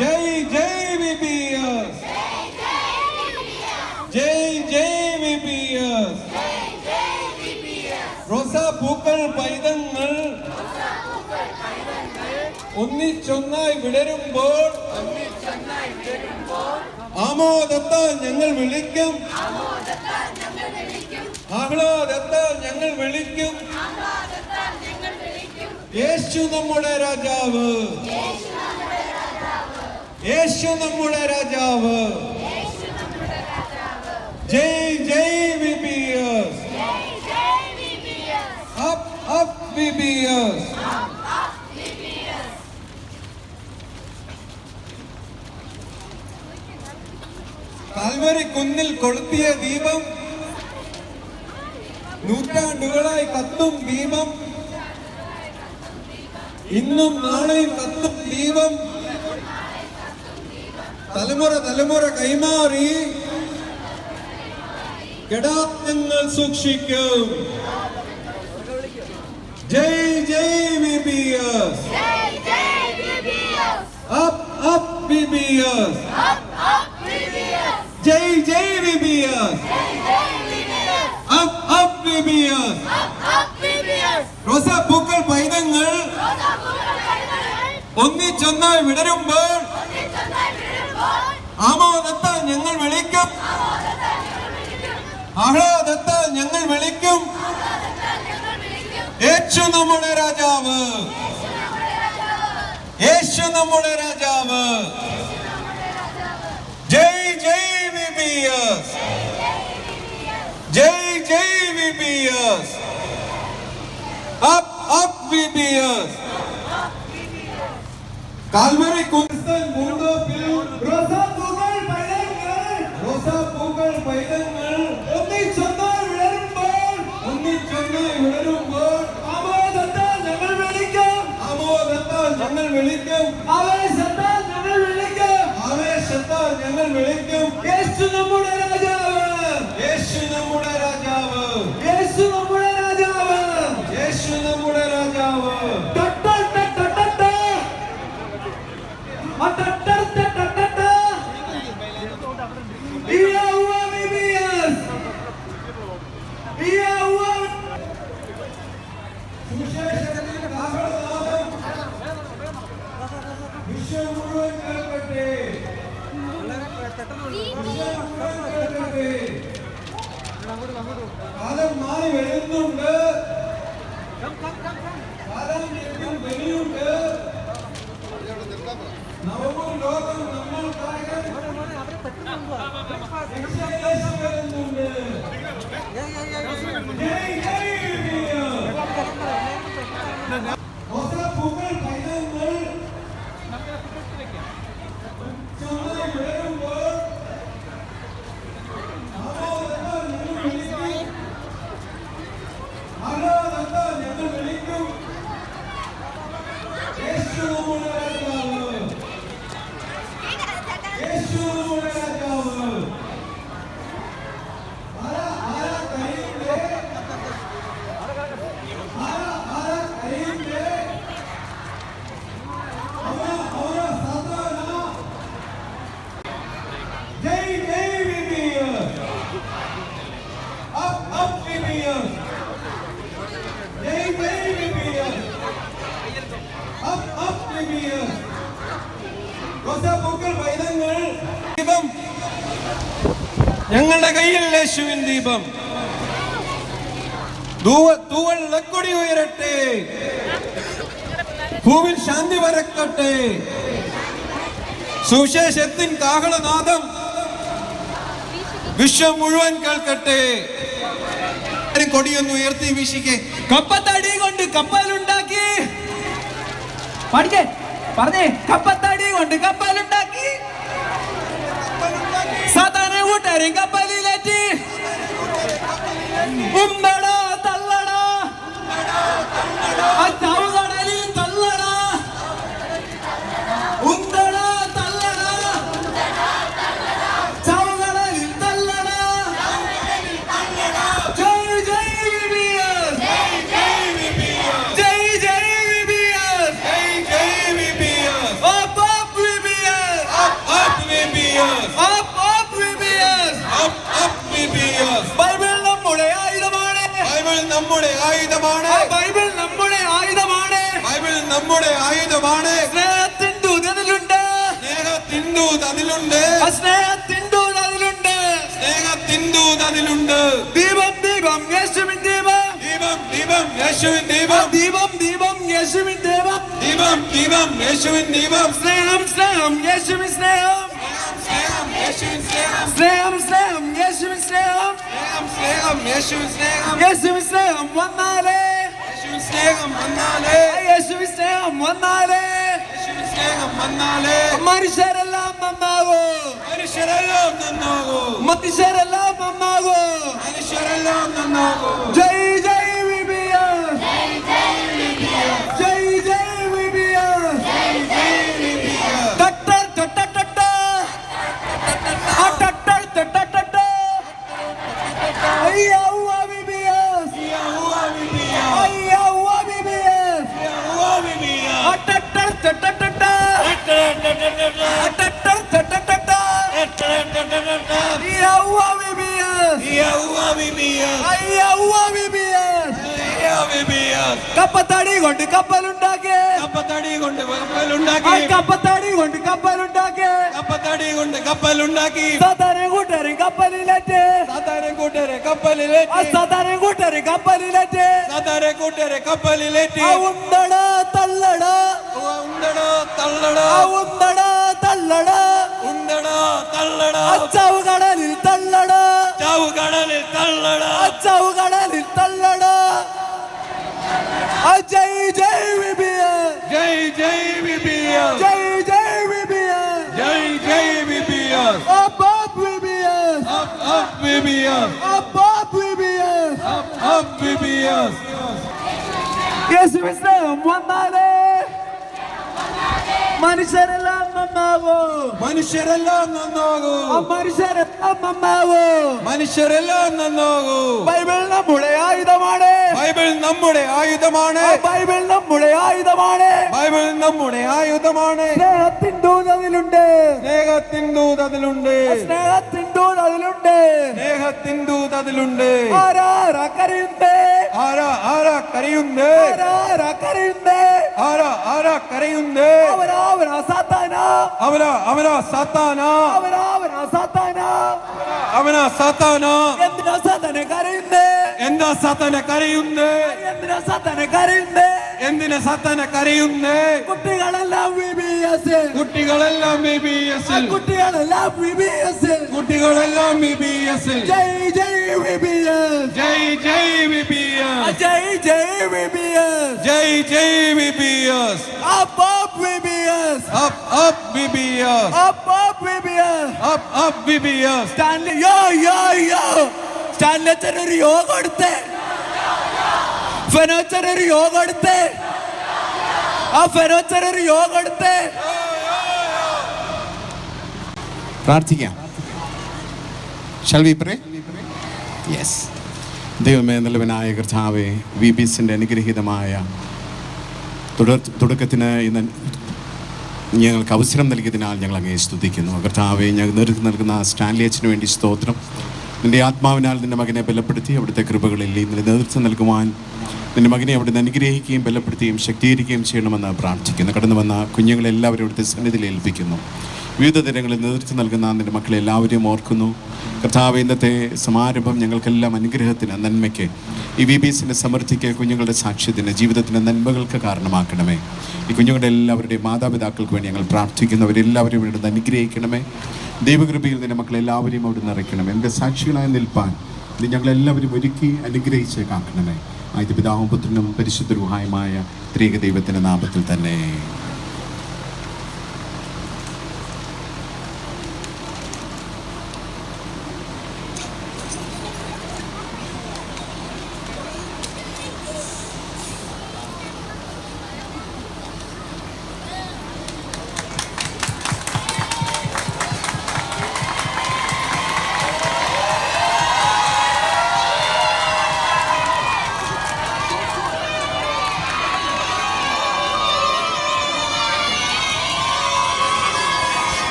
ജയ് ജയ് VPS, ജയ് ജയ് VPS. റോസാപ്പൂക്കൾ പൈതങ്ങൾ ഒന്നിച്ചൊന്നായി വിടരുമ്പോൾ ആമോദത്താൽ ഞങ്ങൾ വിളിക്കും, ആഹ്ലാദത്താൽ ഞങ്ങൾ വിളിക്കും. യേശു നമ്മുടെ രാജാവ്, യേശു നമ്മുടെ രാജാവ്. ജയ് ജയ് VPS, up up VPS. Calvary കുന്നിൽ കൊളുത്തിയ ദീപം, നൂറ്റാണ്ടുകളായി കത്തും ദീപം, ഇന്നും നാളെയും കത്തും ദീപം. തലമുറ തലമുറ കൈമാറി കെടാത്തങ്ങൾ സൂക്ഷിക്കും. ജയ് ജയ് വിപിഎസ്, അപ്പ് അപ്പ് വിപിഎസ്. ജയ് ജയ് വിപിഎസ്, അപ്പ് അപ്പ് വിപിഎസ്. റോസാപ്പൂക്കൾ പൈതങ്ങൾ ഒന്നിച്ചൊന്നായി വിടരുമ്പോൾ ആമോദത്താൽ ഞങ്ങൾ വിളിക്കും, ആഹ്ലാദത്താൽ ഞങ്ങൾ വിളിക്കും. യേശു നമ്മുടെ രാജാവ്, യേശു നമ്മുടെ രാജാവ്. ജയ് ജയ് വിപിഎസ്, ജയ് ജയ് VPS, up up VPS. Calvary കുരിശിൻ പൂന്തോപ്പിൽ റോസാപ്പൂക്കൾ പൈതങ്ങൾ, റോസാപ്പൂക്കൾ പൈതങ്ങൾ ഒന്നിച്ചൊന്നായി വിടരുമ്പോൾ, ഒന്നിച്ചൊന്നായി വിടരുമ്പോൾ ആമോദത്താൽ ഞങ്ങൾ വിളിക്കും, ആമോദത്താൽ ഞങ്ങൾ വിളിക്കും. ആവേശത്താൽ ഞങ്ങൾ വിളിക്കും, ആവേശത്താൽ ഞങ്ങൾ വിളിക്കും. യേശു നമ്മുടെ രാജാവ്, യേശു നമ്മുടെ രാജാവ്, യേശു നമ്മുടെ രാജാവ്, യേശു നമ്മുടെ രാജാവ്. വിശ്വം മുഴുവൻ കേൾക്കട്ടെ, കാലം മാറി വരുന്നുണ്ട്, കാലം വെളിയുണ്ട്. നവവും ലോകം നമ്മൾക്കായി വരുന്നുണ്ട്. റോസാപ്പൂക്കൾ പൈതങ്ങൾ ഒന്നിച്ചൊന്നായി വിടരുമ്പോൾ ആമോദത്താൽ ഞങ്ങൾ വിളിക്കും, ആഹ്ലാദത്താൽ ഞങ്ങൾ വിളിക്കും. യേശു നമ്മുടെ രാജാവ്, യേശു നമ്മുടെ രാജാവ്. റോസാപ്പൂക്കൾ പൈതങ്ങൾ ദീപം, ഞങ്ങളുടെ കയ്യിൽ യേശുവിൻ ദീപം. തൂവെള്ളക്കൊടി ഉയരട്ടെ, ഭൂവിൽ ശാന്തി പരക്കട്ടെ. സുവിശേഷത്തിൻ കാഹളനാദം വിശ്വം മുഴുവൻ കേൾക്കട്ടെ. കൊടിയൊന്ന് ഉയർത്തി വീശിക്കെ. കപ്പത്തടി കൊണ്ട് കപ്പലുണ്ടാക്കി, പറഞ്ഞേ, കപ്പത്തടി കൊണ്ട് കപ്പലുണ്ടാക്കി, സാധാരണ കൂട്ടുകാരും കപ്പലിലേറ്റി. ഉമ്പടാ തള്ളടാ, ചാവുകടലിൽ തള്ളടാ, ഉന്തടാ തള്ളടാ, ചാവുകടലിൽ തള്ളടാ. ജയ് ജയ് വിപിഎസ്, ജയ് ജയ് വിപിഎസ്, ജയ് ജയ് വിപിഎസ്. നമ്മുടെ ആയുധമാണ്. സ്നേഹത്തിൻ ദൂത് അതിലുണ്ട്. സ്നേഹത്തിൻ ദൂത് അതിലുണ്ട്. സ്നേഹത്തിൻ ദൂത് അതിലുണ്ട്. സ്നേഹത്തിൻ ദൂത് അതിലുണ്ട്. ദീപം ദീപം യേശുവിൻ ദീപം. ദീപം ദീപം യേശുവിൻ ദീപം. ദീപം ദീപം യേശുവിൻ ദീപം. ദീപം ദീപം യേശുവിൻ ദീപം. സ്നേഹം സ്നേഹം യേശുവിൻ സ്നേഹം. സ്നേഹം യേശുവിൻ സ്നേഹം. സ്നേഹം സ്നേഹം യേശുവിൻ സ്നേഹം. സ്നേഹം യേശുവിൻ സ്നേഹം. യേശുവിൻ സ്നേഹം വന്നാലേ. യേശുവിൻ സ്നേഹം വന്നാലേ. യേശുവിൻ സ്നേഹം വന്നാലേ. യേശുവിൻ സ്നേഹം വന്നാലേ മനുഷ്യരെല്ലാം നന്നാകൂ. മനുഷ്യരെല്ലാം നന്നാകൂ. മനുഷ്യരെല്ലാം നന്നാകൂ. മനുഷ്യരെല്ലാം നന്നാകൂ. ജയ് ജയ് വിബിയസ്. ജയ് ജയ് വിബിയസ്. ടട്ടർ ടട്ടർ ടട്ടർ. ആ ടട്ടർ ടട്ടർ ടട്ടർ. അയ്യവ്വ വിബിയസ്. അയ്യവ്വ വിബിയസ്. ആ ടട്ടർ ടട്ടർ ടട്ടർ. ആ ടട്ടർ ടട്ടർ ടട്ടർ. അയ്യവ്വ വിബിയസ്. അയ്യവ്വ വിബിയസ്. കപ്പത്തടി കൊണ്ട് കപ്പലുണ്ടാക്കി. കപ്പത്തടി കൊണ്ട് കപ്പലുണ്ടാക്കി. കപ്പത്തടി കൊണ്ട് കപ്പലുണ്ടാക്കി. കപ്പത്തടി കൊണ്ട് കപ്പലുണ്ടാക്കി. സാധാരണ കൂട്ടര് കപ്പലിലേറ്റ്. സാധാരണ കൂട്ടരെ കപ്പലിലേറ്റി. സാധാരണ കൂട്ടര് കപ്പലിലേറ്റ്. സാധാരണ കൂട്ടരെ കപ്പലിലേറ്റി. ഉണ്ടട തള്ളട. ഉണ്ടടോ തള്ളടോ. ഉണ്ടട തള്ളട. ഉണ്ടടോ തള്ളടോ. അച്ചാവ് കടലിൽ തള്ളട. ചാവു കടലിൽ തള്ളടോ. അച്ചാവ് കടലിൽ തള്ളട. ജയ് ജയ് വിബിയസ്. ജയ് ജയ് വിബിയസ്. ജയ് ജയ് വിബിയസ്. ജയ് ജയ് വിബിയസ്. അബ് വിബിയസ്. അപ്പ് വിബിയസ്. അബ് വിബിയസ്. അപ്പ് വിബിയസ്. യേശുവിൻ സ്നേഹം വന്നാലേ മനുഷ്യരെല്ലാം നന്നാവൂ. മനുഷ്യരെല്ലാം നന്നാകൂ. മനുഷ്യരെല്ലാം നന്നാവൂ. മനുഷ്യരെല്ലാം നന്നാകൂ. ബൈബിൾ നമ്മുടെ ആയുധമാണ്. ബൈബിൾ നമ്മുടെ ആയുധമാണ്. ബൈബിൾ നമ്മുടെ ആയുധമാണ്. ബൈബിൾ നമ്മുടെ ആയുധമാണ്. സ്നേഹത്തിൻ ദൂത് അതിലുണ്ട്. സ്നേഹത്തിൻ ദൂത് അതിലുണ്ട്. സ്നേഹത്തിൻ ദൂത് അതിലുണ്ട്. സ്നേഹത്തിൻ ദൂത് അതിലുണ്ട്. ആരാ കരയുന്നേ. ആരാ ആരാ കരയുന്നേ. ആരാ കരയുന്നേ. ആരാ ആരാ കരയുന്നേ. അവരാ സാത്താന. അവരാ അവരാ സാത്താന. അവരാ സാത്താന. അവനാ സാത്താന. എന്തിനാ സാത്താനെ കരയുന്നേ. എന്താ സാത്താന കരയുന്നേ. എന്തിനാ സാത്താനെ കരയുന്നേ. എന്തിനാ സാത്താന കരയുന്നേ. കുട്ടികളെല്ലാം വിബിഎസ്. കുട്ടികളെല്ലാം BBS. കുട്ടികളെല്ലാം വിബിഎസ്. കുട്ടികളെല്ലാം BBS. ജയ് ജയ് വിബിഎസ്. ജയ് ജയ് BBS. ജയ് ജയ് വിബിഎസ്. ജയ് ജയ് BBS. Up VBS. up BBS. Up VBS. up BBS. Stanley യോ യോ യോ. സ്റ്റാൻലി അച്ഛൻ ഒരു യോഗ എടുത്തേ. ഫെനോച്ചൻ ഒരു യോഗ എടുത്തേ. ആ ഫെനോച്ചൻ ഒരു യോഗ എടുത്തേ. പ്രാർത്ഥിക്കാം. Shall we pray? Yes. ദൈവമേ, നല്ലവനായ കർത്താവേ, VBSന്റെ അനുഗ്രഹീതമായ തുടക്കത്തിന് ഇന്ന് ഞങ്ങൾക്ക് അവസരം നൽകിയതിനാൽ ഞങ്ങൾ അങ്ങേ സ്തുതിക്കുന്നു. കർത്താവെ, ഞങ്ങൾ നേതൃത്വം നൽകുന്ന സ്റ്റാൻലി അച്ഛന് വേണ്ടി സ്തോത്രം. നിൻ്റെ ആത്മാവിനാൽ നിൻ്റെ മകനെ ബലപ്പെടുത്തി അവിടുത്തെ കൃപകളിൽ നിന്റെ നേതൃത്വം നൽകുവാൻ നിൻ്റെ മകനെ അവിടുന്ന് അനുഗ്രഹിക്കുകയും ബലപ്പെടുത്തുകയും ശക്തീകരിക്കുകയും ചെയ്യണമെന്ന് പ്രാർത്ഥിക്കുന്നു. കടന്നു വന്ന കുഞ്ഞുങ്ങളെല്ലാവരും അവിടുത്തെ സന്നിധിയിൽ ഏൽപ്പിക്കുന്നു. വിവിധ തരങ്ങളിൽ നേതൃത്വം നൽകുന്ന നിൻ്റെ മക്കളെ എല്ലാവരെയും ഓർക്കുന്നു. കർത്താവ്, ഇന്നത്തെ സമാരംഭം ഞങ്ങൾക്കെല്ലാം അനുഗ്രഹത്തിന്, നന്മയ്ക്ക്, ഈ VBSന്റെ സമൃദ്ധിക്ക്, കുഞ്ഞുങ്ങളുടെ സാക്ഷ്യത്തിന്, ജീവിതത്തിൻ്റെ നന്മകൾക്ക് കാരണമാക്കണമേ. ഈ കുഞ്ഞുങ്ങളുടെ എല്ലാവരുടെയും മാതാപിതാക്കൾക്ക് വേണ്ടി ഞങ്ങൾ പ്രാർത്ഥിക്കുന്നവരെല്ലാവരും ഇവിടുന്ന് അനുഗ്രഹിക്കണമേ. ദൈവകൃപയിൽ നിൻ്റെ മക്കളെല്ലാവരെയും അവിടെ നിറയ്ക്കണമേ. എൻ്റെ സാക്ഷികളായി നിൽപ്പാൻ ഇത് ഞങ്ങളെല്ലാവരും ഒരുക്കി അനുഗ്രഹിച്ച് കാക്കണമേ. ആദ്യ പിതാവും പുത്രനും പരിശുദ്ധ രൂഹായുമായ ത്രിയേക ദൈവത്തിൻ്റെ നാമത്തിൽ തന്നെ.